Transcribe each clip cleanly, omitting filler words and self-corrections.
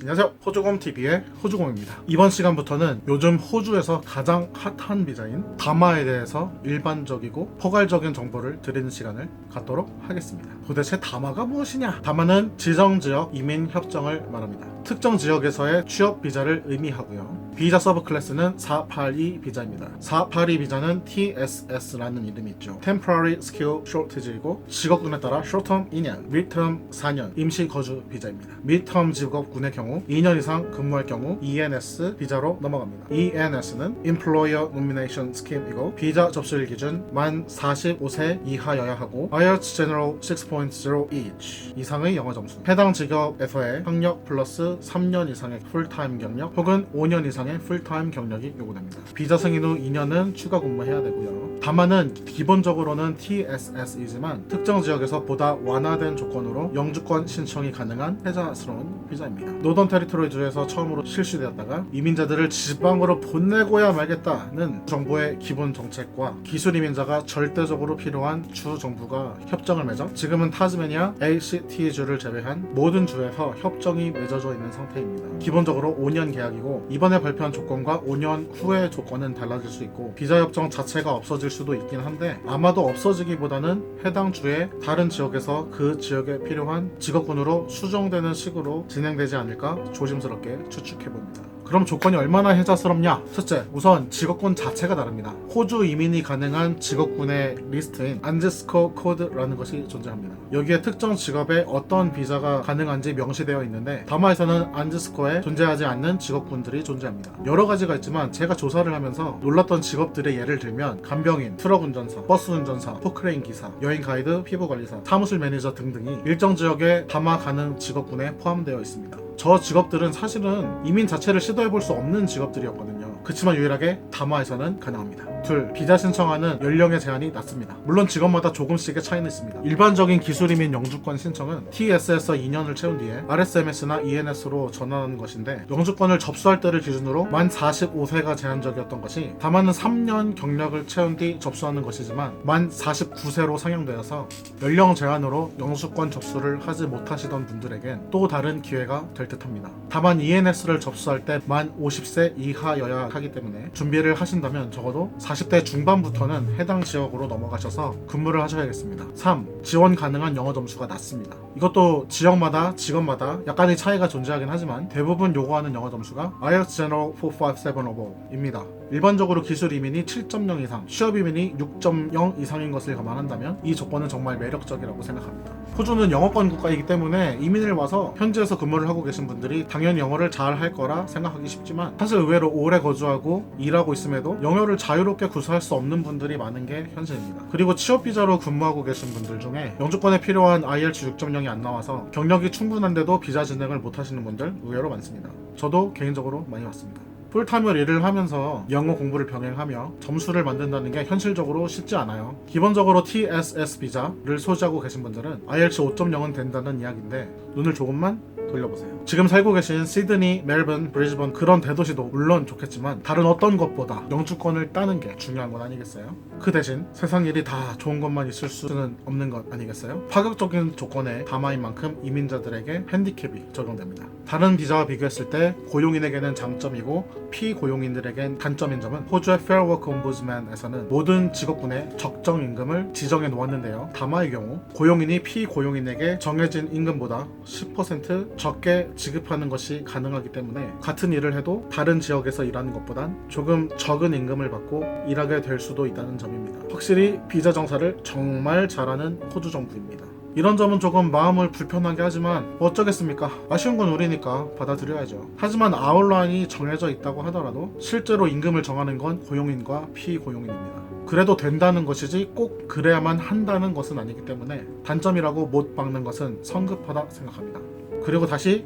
안녕하세요, 호주곰TV의 호주곰입니다. 이번 시간부터는 요즘 호주에서 가장 핫한 비자인 다마에 대해서 일반적이고 포괄적인 정보를 드리는 시간을 갖도록 하겠습니다. 도대체 다마가 무엇이냐? 다마는 지정지역 이민협정을 말합니다. 특정 지역에서의 취업 비자를 의미하고요. 비자 서브 클래스는 482 비자입니다. 482 비자는 TSS라는 이름이 있죠. Temporary Skill Shortage이고 직업군에 따라 Short-term 2년, Mid-term 4년 임시 거주 비자입니다. Mid-term 직업군의 경우 2년 이상 근무할 경우 ENS 비자로 넘어갑니다. ENS는 Employer Nomination Scheme이고 비자 접수일 기준 만 45세 이하여야 하고 IELTS General 6.0 each 이상의 영어 점수, 해당 직업에서의 학력 플러스 3년 이상의 풀타임 경력 혹은 5년 이상의 풀타임 경력이 요구됩니다. 비자 승인 후 2년은 추가 근무해야 되고요. 다만은 기본적으로는 TSS이지만 특정 지역에서 보다 완화된 조건으로 영주권 신청이 가능한 혜자스러운 비자입니다. 노던 테리토리주에서 처음으로 실시되었다가 이민자들을 지방으로 보내고야 말겠다는 정부의 기본 정책과 기술 이민자가 절대적으로 필요한 주 정부가 협정을 맺어 지금은 타즈메니아 ACT주를 제외한 모든 주에서 협정이 맺어져 있는 상태입니다. 기본적으로 5년 계약이고 이번에 발표한 조건과 5년 후의 조건은 달라질 수 있고 비자 협정 자체가 없어질 수도 있긴 한데 아마도 없어지기보다는 해당 주의 다른 지역에서 그 지역에 필요한 직업군으로 수정되는 식으로 진행되지 않을까 조심스럽게 추측해봅니다. 그럼 조건이 얼마나 혜자스럽냐? 첫째, 우선 직업군 자체가 다릅니다. 호주 이민이 가능한 직업군의 리스트인 안지스코 코드라는 것이 존재합니다. 여기에 특정 직업에 어떤 비자가 가능한지 명시되어 있는데 다마에서는 안지스코에 존재하지 않는 직업군들이 존재합니다. 여러 가지가 있지만 제가 조사를 하면서 놀랐던 직업들의 예를 들면 간병인, 트럭 운전사, 버스 운전사, 포크레인 기사, 여행 가이드, 피부관리사, 사무실 매니저 등등이 일정 지역에 다마 가능 직업군에 포함되어 있습니다. 저 직업들은 사실은 이민 자체를 시도해볼 수 없는 직업들이었거든요. 그렇지만 유일하게 다마에서는 가능합니다. 둘, 비자 신청하는 연령의 제한이 낮습니다. 물론 직업마다 조금씩의 차이는 있습니다. 일반적인 기술이민 영주권 신청은 TS에서 2년을 채운 뒤에 RSMS나 ENS로 전환하는 것인데 영주권을 접수할 때를 기준으로 만 45세가 제한적이었던 것이 다마는 3년 경력을 채운 뒤 접수하는 것이지만 만 49세로 상향되어서 연령 제한으로 영주권 접수를 하지 못하시던 분들에겐 또 다른 기회가 될 듯합니다. 다만 ENS를 접수할 때 만 50세 이하여야 하기 때문에 준비를 하신다면 적어도 40대 중반부터는 해당 지역으로 넘어가셔서 근무를 하셔야겠습니다. 3. 지원 가능한 영어 점수가 낮습니다. 이것도 지역마다 직업마다 약간의 차이가 존재하긴 하지만 대부분 요구하는 영어 점수가 IELTS General 457 or above입니다. 일반적으로 기술 이민이 7.0 이상, 취업 이민이 6.0 이상인 것을 감안한다면 이 조건은 정말 매력적이라고 생각합니다. 호주는 영어권 국가이기 때문에 이민을 와서 현지에서 근무를 하고 계신 분들이 당연히 영어를 잘 할 거라 생각하기 쉽지만 사실 의외로 오래 거주하고 일하고 있음에도 영어를 자유롭게 구사할 수 없는 분들이 많은 게 현실입니다. 그리고 취업 비자로 근무하고 계신 분들 중에 영주권에 필요한 IELTS 6.0이 안 나와서 경력이 충분한데도 비자 진행을 못 하시는 분들 의외로 많습니다. 저도 개인적으로 많이 봤습니다. 풀타임을 일을 하면서 영어 공부를 병행하며 점수를 만든다는 게 현실적으로 쉽지 않아요. 기본적으로 TSS 비자를 소지하고 계신 분들은 IELTS 5.0은 된다는 이야기인데 눈을 조금만 돌려보세요. 지금 살고 계신 시드니, 멜번, 브리즈번 그런 대도시도 물론 좋겠지만 다른 어떤 것보다 영주권을 따는 게 중요한 건 아니겠어요? 그 대신 세상 일이 다 좋은 것만 있을 수는 없는 것 아니겠어요? 파격적인 조건에 다마인 만큼 이민자들에게 핸디캡이 적용됩니다. 다른 비자와 비교했을 때 고용인에게는 장점이고 피고용인들에겐 단점인 점은 호주의 Fair Work Ombudsman에서는 모든 직업군의 적정 임금을 지정해 놓았는데요. 다마의 경우 고용인이 피고용인에게 정해진 임금보다 10% 적게 지급하는 것이 가능하기 때문에 같은 일을 해도 다른 지역에서 일하는 것보단 조금 적은 임금을 받고 일하게 될 수도 있다는 점입니다. 확실히 비자 정사를 정말 잘하는 호주 정부입니다. 이런 점은 조금 마음을 불편하게 하지만 뭐 어쩌겠습니까? 아쉬운 건 우리니까 받아들여야죠. 하지만 아웃라인이 정해져 있다고 하더라도 실제로 임금을 정하는 건 고용인과 피고용인입니다. 그래도 된다는 것이지 꼭 그래야만 한다는 것은 아니기 때문에 단점이라고 못 박는 것은 성급하다 생각합니다. 그리고 다시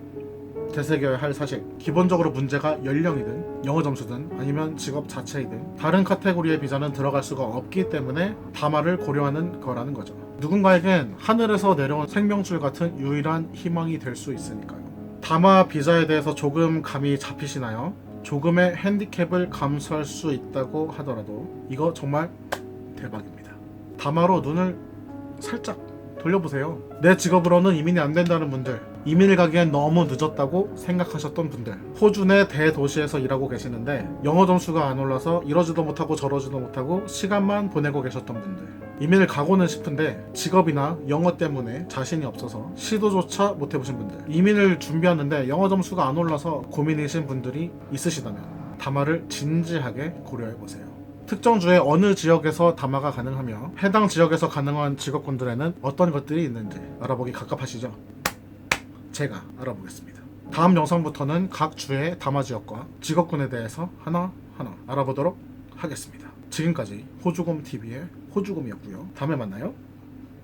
되새겨야 할 사실, 기본적으로 문제가 연령이든 영어 점수든 아니면 직업 자체이든 다른 카테고리의 비자는 들어갈 수가 없기 때문에 다마를 고려하는 거라는 거죠. 누군가에겐 하늘에서 내려온 생명줄 같은 유일한 희망이 될 수 있으니까요. 다마 비자에 대해서 조금 감이 잡히시나요? 조금의 핸디캡을 감수할 수 있다고 하더라도 이거 정말 대박입니다. 다마로 눈을 살짝 돌려보세요. 내 직업으로는 이민이 안 된다는 분들, 이민을 가기엔 너무 늦었다고 생각하셨던 분들, 호주 내 대도시에서 일하고 계시는데 영어 점수가 안 올라서 이러지도 못하고 저러지도 못하고 시간만 보내고 계셨던 분들, 이민을 가고는 싶은데 직업이나 영어 때문에 자신이 없어서 시도조차 못 해보신 분들, 이민을 준비하는데 영어 점수가 안 올라서 고민이신 분들이 있으시다면 다마를 진지하게 고려해보세요. 특정 주의 어느 지역에서 다마가 가능하며 해당 지역에서 가능한 직업군들에는 어떤 것들이 있는지 알아보기 갑갑하시죠? 제가 알아보겠습니다. 다음 영상부터는 각 주의 다마 지역과 직업군에 대해서 하나하나 알아보도록 하겠습니다. 지금까지 호주곰TV의 호주곰이었고요. 다음에 만나요.